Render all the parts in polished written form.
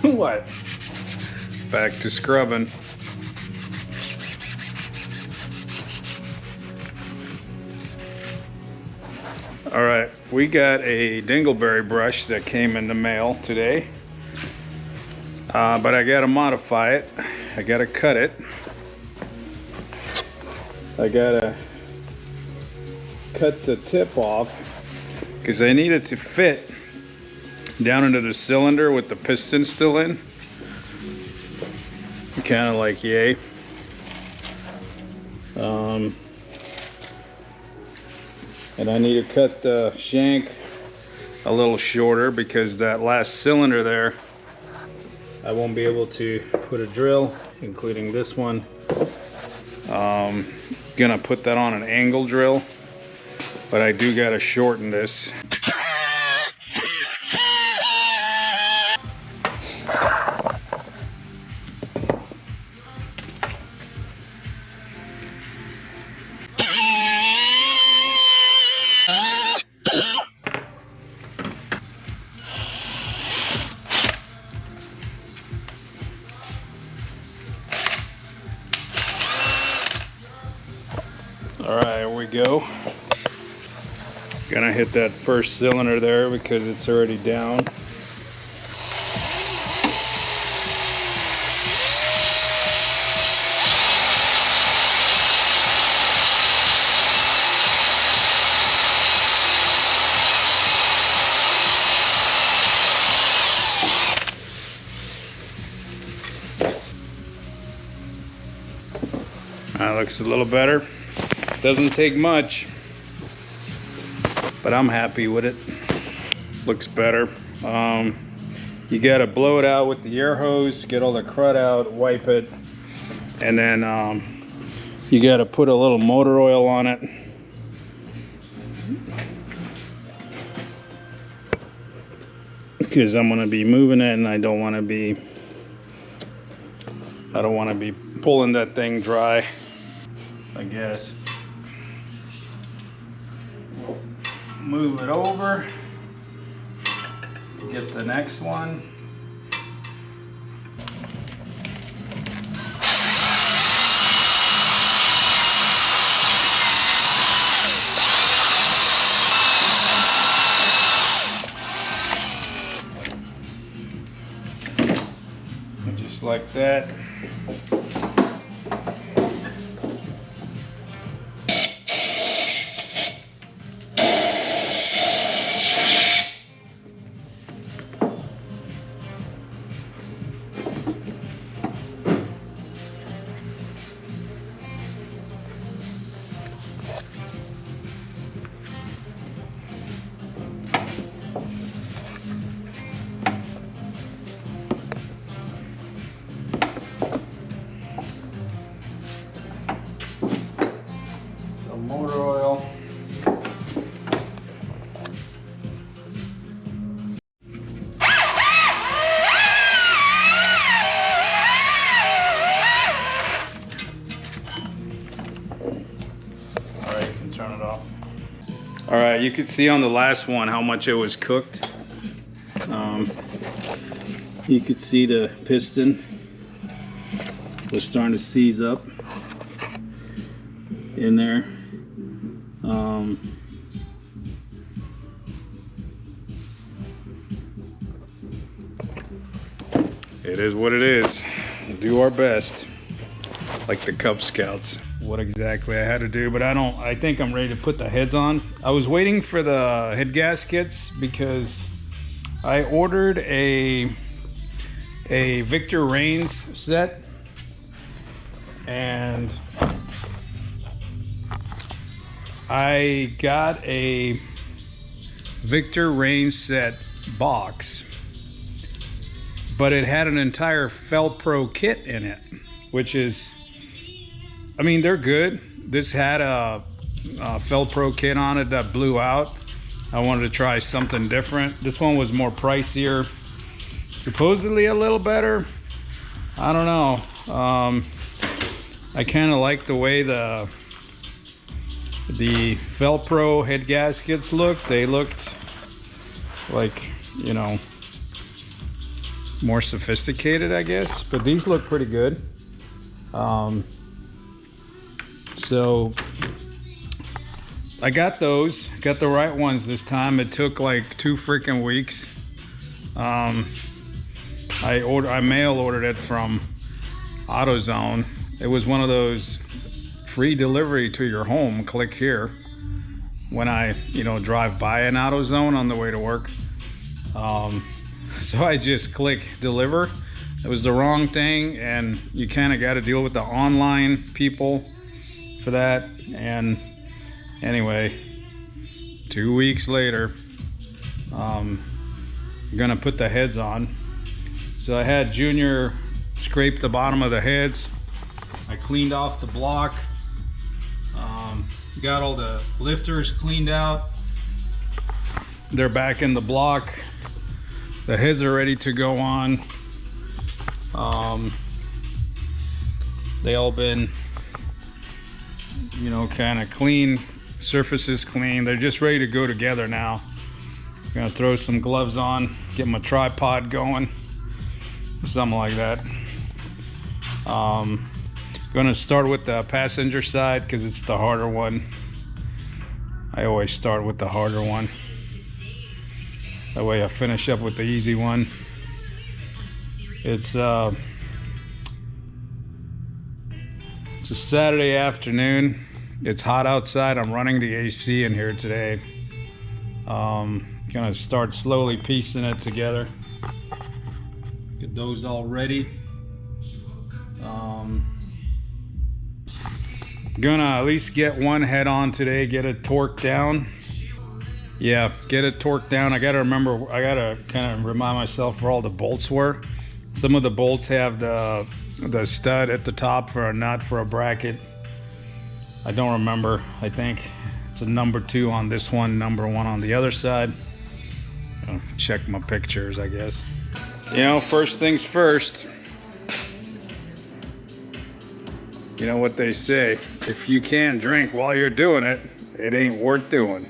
What? Back to scrubbing. All right, we got a dingleberry brush that came in the mail today, but I gotta modify it. I gotta cut it. I gotta cut the tip off because I need it to fit down into the cylinder with the piston still in. Kind of like yay. And I need to cut the shank a little shorter because that last cylinder there, I won't be able to put a drill, including this one. Gonna put that on an angle drill, but I do gotta shorten this. All right, here we go. Gonna hit that first cylinder there because it's already down. That looks a little better. Doesn't take much, but I'm happy with it. Looks better. You gotta blow it out with the air hose, get all the crud out, wipe it, and then you gotta put a little motor oil on it. Because I'm gonna be moving it and I don't wanna be pulling that thing dry, I guess. Move it over, get the next one. And just like that. Motor oil. All right, you can turn it off. All right, you can see on the last one how much it was cooked. You could see the piston was starting to seize up in there. It is what it is. We'll do our best, like the Cub Scouts. What exactly I had to do, but I think I'm ready to put the heads on. I was waiting for the head gaskets because I ordered a Victor Reigns set, and I got a Victor Reigns set box, but it had an entire Felpro kit in it, which is, I mean, they're good. This had a Felpro kit on it that blew out. I wanted to try something different. This one was more pricier, supposedly a little better. I don't know. I kind of like the way the Felpro head gaskets looked. They looked like, you know, more sophisticated, I guess. But these look pretty good. So I got those, got the right ones this time. It took like 2 freaking weeks. I mail ordered it from AutoZone. It was one of those free delivery to your home, click here, when I, drive by an AutoZone on the way to work. So I just click deliver. It was the wrong thing, and you kind of got to deal with the online people for that. And anyway, 2 weeks later, I'm gonna put the heads on. So I had Junior scrape the bottom of the heads. I cleaned off the block. Got all the lifters cleaned out. They're back in the block. The heads are ready to go on. They all been, kind of clean, surfaces clean. They're just ready to go together now. I'm gonna throw some gloves on, get my tripod going, something like that. Gonna start with the passenger side because it's the harder one. I always start with the harder one. That way I finish up with the easy one. It's a Saturday afternoon. It's hot outside. I'm running the AC in here today. Gonna start slowly piecing it together. Get those all ready. Gonna at least get one head on today, get it torqued down. Yeah, get it torqued down. I gotta kind of remind myself where all the bolts were. Some of the bolts have the stud at the top for a nut for a bracket. I don't remember. I think it's a number 2 on this one, number 1 on the other side. I'll check my pictures, I guess. First things first. You know what they say, if you can't drink while you're doing it, it ain't worth doing.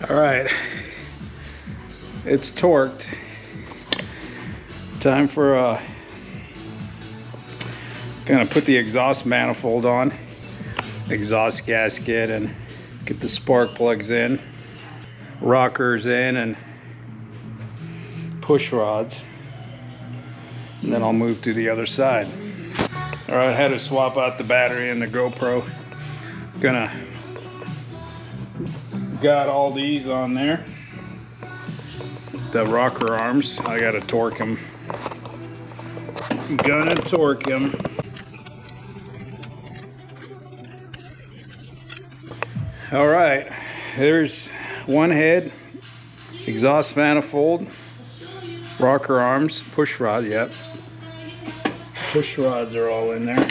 All right, it's torqued. Time for gonna put the exhaust manifold on, exhaust gasket, and get the spark plugs in, rockers in, and push rods. And then I'll move to the other side. All right, I had to swap out the battery in the GoPro. Got all these on there. The rocker arms, I gotta torque them. Gonna torque them. All right, there's one head, exhaust manifold, rocker arms, push rod, yep. Push rods are all in there.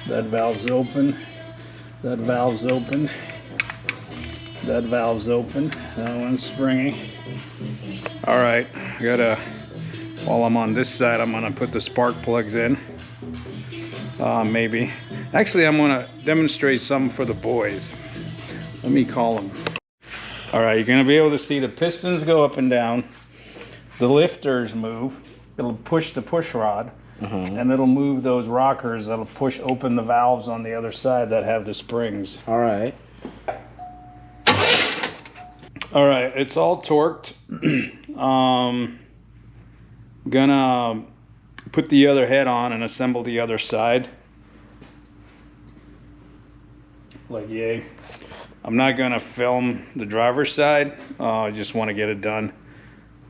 That valve's open. That valve's open. That valve's open. That one's springy. All right, while I'm on this side, I'm gonna put the spark plugs in. Maybe. Actually, I'm gonna demonstrate something for the boys. Let me call them. All right, you're gonna be able to see the pistons go up and down. The lifters move. It'll push the push rod, and it'll move those rockers. That'll push open the valves on the other side that have the springs. All right. All right, it's all torqued. Gonna put the other head on and assemble the other side. Like yay. I'm not gonna film the driver's side. I just want to get it done.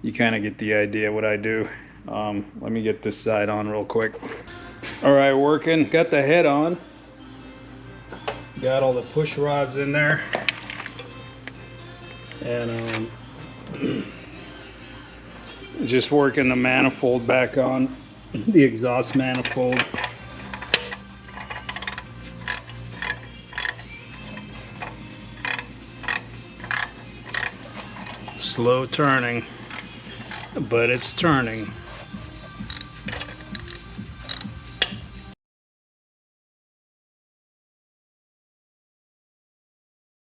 You kind of get the idea what I do. Let me get this side on real quick. All right, working. Got the head on. Got all the push rods in there. And just working the manifold back on, the exhaust manifold. Slow turning, but it's turning.